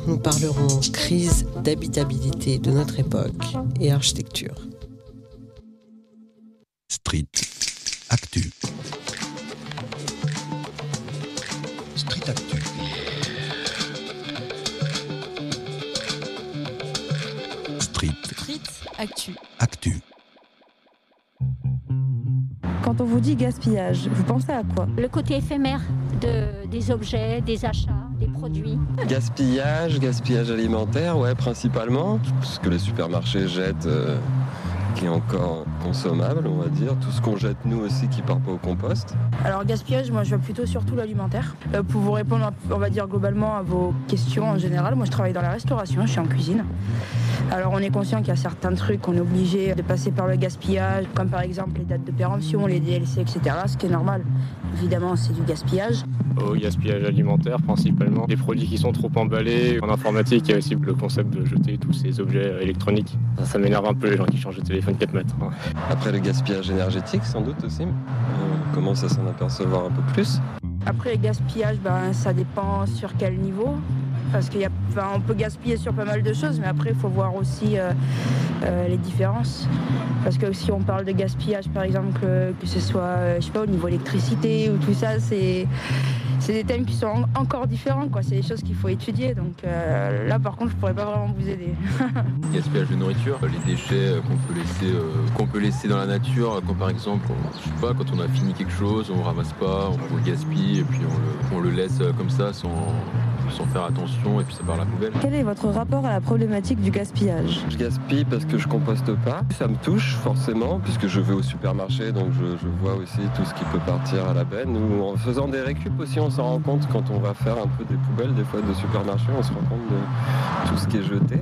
Nous parlerons crise d'habitabilité de notre époque et architecture. Street Actu. Street Actu. Street Actu. Actu. Quand on vous dit gaspillage, vous pensez à quoi? Le côté éphémère des objets, des achats, des produits. Gaspillage alimentaire, ouais, principalement. Ce que les supermarchés jettent, qui est encore consommable, on va dire. Tout ce qu'on jette nous aussi qui part pas au compost. Alors gaspillage, moi je vois plutôt surtout l'alimentaire. Pour vous répondre, on va dire globalement à vos questions en général, moi je travaille dans la restauration, je suis en cuisine. Alors on est conscient qu'il y a certains trucs qu'on est obligé de passer par le gaspillage, comme par exemple les dates de péremption, les DLC, etc. Ce qui est normal, évidemment c'est du gaspillage. Au gaspillage alimentaire principalement, des produits qui sont trop emballés. En informatique, il y a aussi le concept de jeter tous ces objets électroniques. Ça m'énerve un peu les gens qui changent de téléphone 4 mètres. Après le gaspillage énergétique sans doute aussi, on commence à s'en apercevoir un peu plus. Après le gaspillage, ça dépend sur quel niveau. Parce qu'on peut gaspiller sur pas mal de choses, mais après il faut voir aussi les différences. Parce que si on parle de gaspillage, par exemple, que ce soit je sais pas, au niveau électricité ou tout ça, c'est des thèmes qui sont encore différents, quoi. C'est des choses qu'il faut étudier. Donc là, par contre, je pourrais pas vraiment vous aider. Gaspillage de nourriture, les déchets qu'on peut laisser dans la nature, comme par exemple, je sais pas, quand on a fini quelque chose, on le ramasse pas, on le gaspille et puis on le laisse comme ça sans faire attention et puis ça part à la poubelle. Quel est votre rapport à la problématique du gaspillage? Je gaspille parce que je composte pas. Ça me touche forcément puisque je vais au supermarché, donc je vois aussi tout ce qui peut partir à la benne. Ou en faisant des récup aussi, on s'en rend compte quand on va faire un peu des poubelles des fois de supermarché, on se rend compte de tout ce qui est jeté.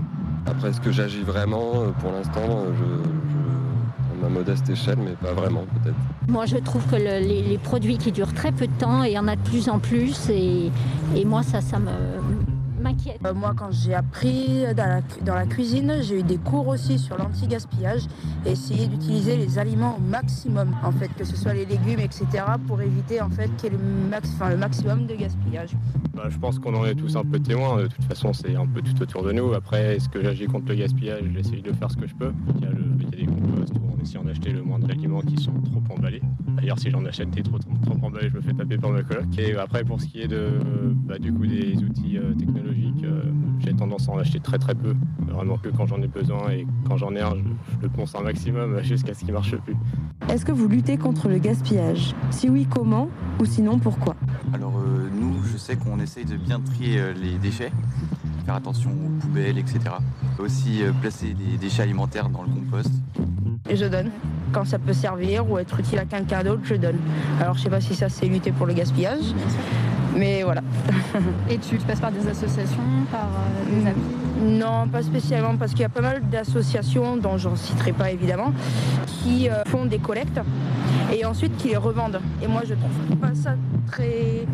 Après, est-ce que j'agis vraiment? Pour l'instant, à ma modeste échelle, mais pas vraiment peut-être. Moi, je trouve que les produits qui durent très peu de temps, et il y en a de plus en plus, et moi, ça m'inquiète. Moi, quand j'ai appris dans la cuisine, j'ai eu des cours aussi sur l'anti-gaspillage et essayer d'utiliser les aliments au maximum, en fait, que ce soit les légumes, etc., pour éviter en fait qu'il y ait le maximum de gaspillage. Je pense qu'on en est tous un peu témoins. De toute façon, c'est un peu tout autour de nous. Après, est-ce que j'agis contre le gaspillage? J'essaye de faire ce que je peux. Il y a des composts où on essaie d'acheter le moins d'aliments qui sont trop emballés. D'ailleurs, si j'en achète des trop emballés, je me fais taper par ma coloc. Et après, pour ce qui est du coup des outils technologiques, j'ai tendance à en acheter très très peu. Vraiment que quand j'en ai besoin, et quand j'en ai un, je le ponce un maximum jusqu'à ce qu'il marche plus. Est-ce que vous luttez contre le gaspillage? Si oui, comment? Ou sinon, pourquoi? Alors nous, je sais qu'on essaye de bien trier les déchets, faire attention aux poubelles, etc. Aussi placer les déchets alimentaires dans le compost. Et je donne. Quand ça peut servir ou être utile à quelqu'un d'autre, je donne. Alors je sais pas si ça c'est lutter pour le gaspillage, mais voilà. Et tu passes par des associations, par des amis? Non, pas spécialement, parce qu'il y a pas mal d'associations, dont j'en citerai pas évidemment, qui font des collectes et ensuite qui les revendent. Et moi je trouve pas ça très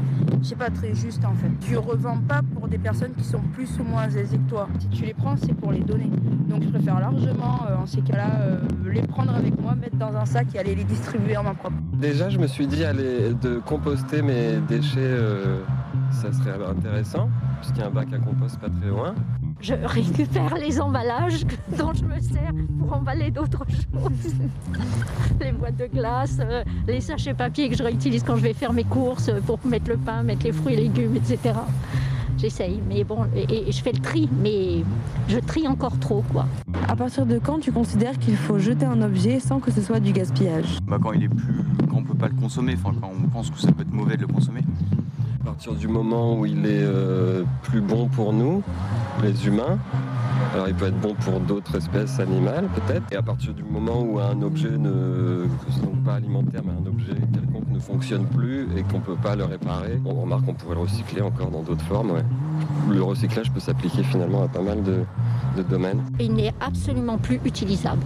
juste en fait. Tu revends pas pour des personnes qui sont plus ou moins aisées que toi. Si tu les prends, c'est pour les donner. Donc je préfère largement, en ces cas-là, les prendre avec moi, mettre dans un sac et aller les distribuer en main propre. Déjà, je me suis dit de composter mes déchets, ça serait intéressant, puisqu'il y a un bac à compost pas très loin. Je récupère les emballages dont je me sers pour emballer d'autres choses. Les boîtes de glace, les sachets papier que je réutilise quand je vais faire mes courses pour mettre le pain, mettre les fruits et légumes, etc. J'essaye, mais bon, et je fais le tri, mais je trie encore trop, quoi. À partir de quand tu considères qu'il faut jeter un objet sans que ce soit du gaspillage? Quand on peut pas le consommer, quand on pense que ça peut être mauvais de le consommer. À partir du moment où il est plus bon pour nous, les humains, alors il peut être bon pour d'autres espèces animales peut-être, et à partir du moment où un objet donc pas alimentaire mais un objet quelconque ne fonctionne plus et qu'on ne peut pas le réparer, on remarque qu'on pourrait le recycler encore dans d'autres formes. Ouais. Le recyclage peut s'appliquer finalement à pas mal de domaines. Il n'est absolument plus utilisable.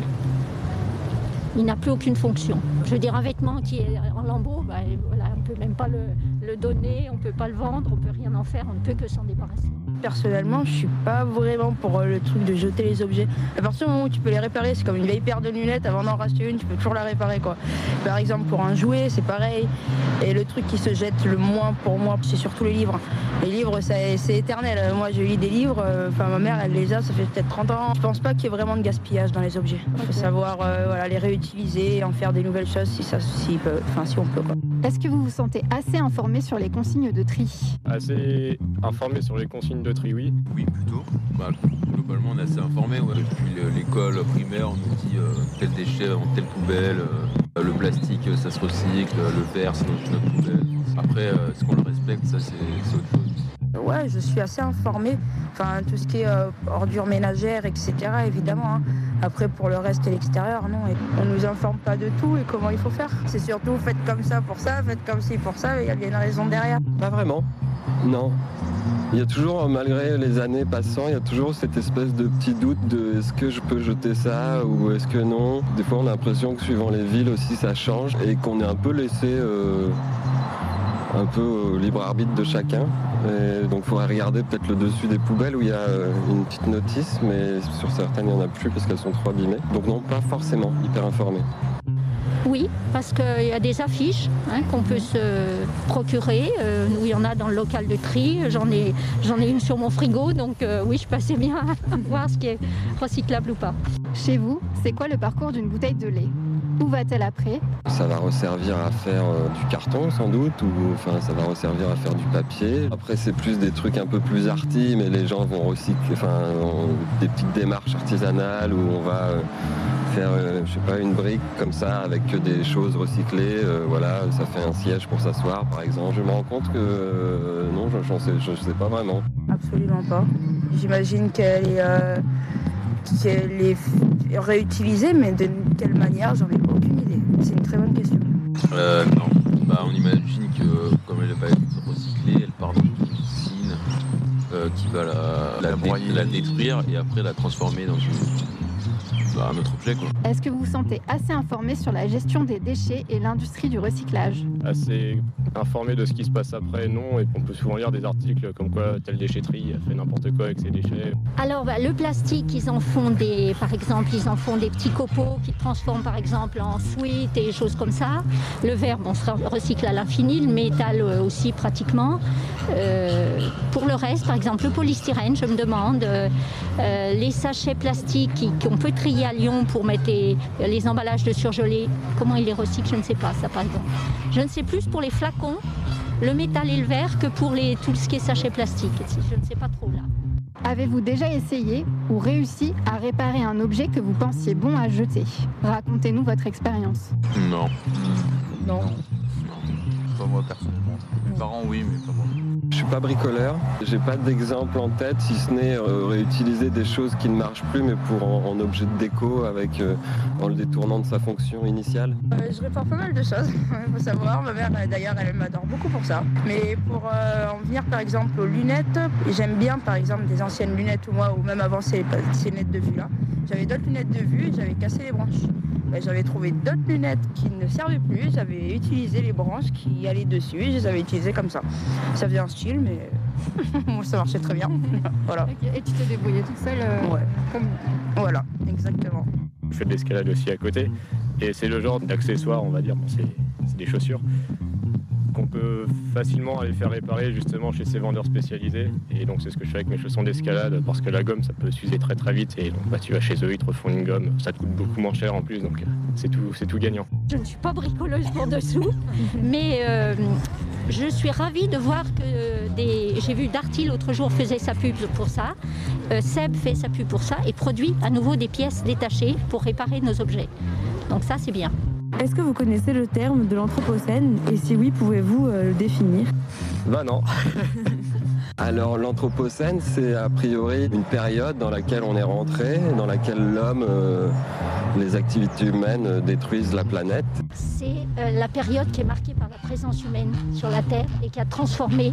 Il n'a plus aucune fonction. Je veux dire, un vêtement qui est en lambeaux, on ne peut même pas le donner, on ne peut pas le vendre, on ne peut rien en faire, on ne peut que s'en débarrasser. Personnellement, je suis pas vraiment pour le truc de jeter les objets. À partir du moment où tu peux les réparer, c'est comme une vieille paire de lunettes, avant d'en racheter une, tu peux toujours la réparer, quoi. Par exemple, pour un jouet, c'est pareil. Et le truc qui se jette le moins pour moi, c'est surtout les livres. Les livres, c'est éternel. Moi, je lis des livres, ma mère, elle les a, ça fait peut-être 30 ans. Je pense pas qu'il y ait vraiment de gaspillage dans les objets. Il faut savoir les réutiliser, en faire des nouvelles choses si on peut, quoi. Est-ce que vous vous sentez assez informé sur les consignes de tri? Assez informé sur les consignes de tri, oui. Oui, plutôt. Globalement, on est assez informé. Ouais. Depuis l'école primaire, on nous dit tel déchet dans telle poubelle, le plastique, ça se recycle, le verre, c'est dans notre poubelle. Après, est-ce qu'on le respecte, ça, c'est autre chose. Ouais, je suis assez informée. Enfin, tout ce qui est ordures ménagères, etc., évidemment. Hein. Après, pour le reste et l'extérieur, non. Et on nous informe pas de tout et comment il faut faire. C'est surtout faites comme ça pour ça, faites comme ci pour ça, et il y a bien une raison derrière. Pas vraiment, non. Il y a toujours, malgré les années passant, il y a toujours cette espèce de petit doute de est-ce que je peux jeter ça ou est-ce que non. Des fois, on a l'impression que suivant les villes aussi, ça change et qu'on est un peu laissé un peu au libre arbitre de chacun. Et donc il faudrait regarder peut-être le dessus des poubelles où il y a une petite notice, mais sur certaines il n'y en a plus parce qu'elles sont trop abîmées. Donc non, pas forcément hyper informé. Oui, parce qu'il y a des affiches qu'on peut se procurer. Où il y en a dans le local de tri. J'en ai une sur mon frigo, donc oui, je passais bien à voir ce qui est recyclable ou pas. Chez vous, c'est quoi le parcours d'une bouteille de lait? Où va-t-elle après? Ça va resservir à faire du carton sans doute, ou enfin ça va resservir à faire du papier. Après c'est plus des trucs un peu plus arty, mais les gens vont recycler, des petites démarches artisanales où on va faire une brique comme ça avec que des choses recyclées. Voilà, ça fait un siège pour s'asseoir par exemple. Je me rends compte que non, je sais pas vraiment. Absolument pas. J'imagine qu'elle est réutilisée, mais de quelle manière, j'en ai aucune idée. C'est une très bonne question. Non, on imagine que comme elle va être recyclée, elle part dans une usine qui va la détruire et après la transformer dans un autre objet, quoi. Est-ce que vous vous sentez assez informé sur la gestion des déchets et l'industrie du recyclage? Assez informé de ce qui se passe après, non. Et on peut souvent lire des articles comme quoi telle déchetterie fait n'importe quoi avec ses déchets. Alors le plastique, ils en font des petits copeaux qui transforment par exemple en sweat et choses comme ça. Le verre, se recycle à l'infini, le métal aussi pratiquement. Pour le reste, par exemple le polystyrène, je me demande, les sachets plastiques qu'on peut trier à Lyon pour mettre les emballages de surgelés, comment ils les recyclent, je ne sais pas ça par exemple. Je ne sais plus pour les flacons, le métal et le verre que pour tout ce qui est sachets plastiques. Je ne sais pas trop là. Avez-vous déjà essayé ou réussi à réparer un objet que vous pensiez bon à jeter? Racontez-nous votre expérience. Non. Pas moi personnellement. Mes parents oui, mais pas moi. Je suis pas bricoleur, j'ai pas d'exemple en tête, si ce n'est réutiliser des choses qui ne marchent plus, mais en objet de déco, en le détournant de sa fonction initiale. Je répare pas mal de choses, il faut savoir. Ma mère, d'ailleurs, elle m'adore beaucoup pour ça. Mais pour en venir, par exemple, aux lunettes, j'aime bien, par exemple, des anciennes lunettes ou même avant ces lunettes de vue là. J'avais d'autres lunettes de vue et j'avais cassé les branches. J'avais trouvé d'autres lunettes qui ne servaient plus, j'avais utilisé les branches qui allaient dessus et je les avais utilisées comme ça. Ça faisait un style, mais ça marchait très bien. Voilà. Okay. Et tu t'es débrouillée toute seule ouais. Voilà, exactement. Je fais de l'escalade aussi à côté et c'est le genre d'accessoires, on va dire, c'est des chaussures qu'on peut facilement aller faire réparer justement chez ces vendeurs spécialisés. Et donc c'est ce que je fais avec mes chaussons d'escalade parce que la gomme ça peut s'user très très vite et donc tu vas chez eux, ils te refont une gomme, ça te coûte beaucoup moins cher en plus, donc c'est tout gagnant. Je ne suis pas bricoleuse pour dessous, mais je suis ravie de voir que j'ai vu Darty l'autre jour faisait sa pub pour ça, Seb fait sa pub pour ça et produit à nouveau des pièces détachées pour réparer nos objets. Donc ça c'est bien. Est-ce que vous connaissez le terme de l'anthropocène et si oui, pouvez-vous le définir? Non. Alors l'anthropocène, c'est a priori une période dans laquelle on est rentré, dans laquelle l'homme, les activités humaines détruisent la planète. C'est la période qui est marquée par la présence humaine sur la Terre et qui a transformé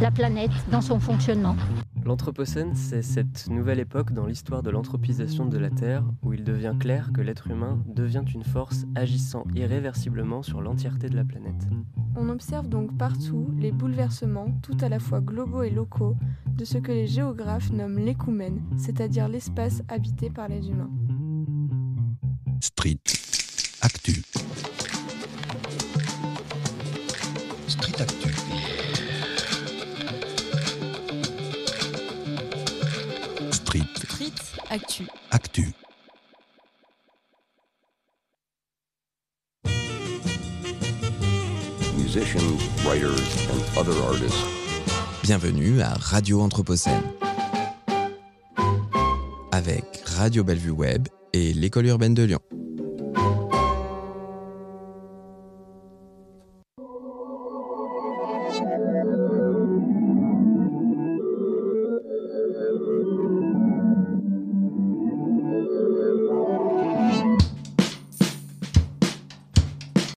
la planète dans son fonctionnement. L'Anthropocène, c'est cette nouvelle époque dans l'histoire de l'anthropisation de la Terre où il devient clair que l'être humain devient une force agissant irréversiblement sur l'entièreté de la planète. On observe donc partout les bouleversements, tout à la fois globaux et locaux, de ce que les géographes nomment l'écoumène, c'est-à-dire l'espace habité par les humains. Street Actu. Street Actu. Street Actu. Actu. Musicians, writers and other artists. Bienvenue à Radio Anthropocène. Avec Radio Bellevue Web et l'École urbaine de Lyon.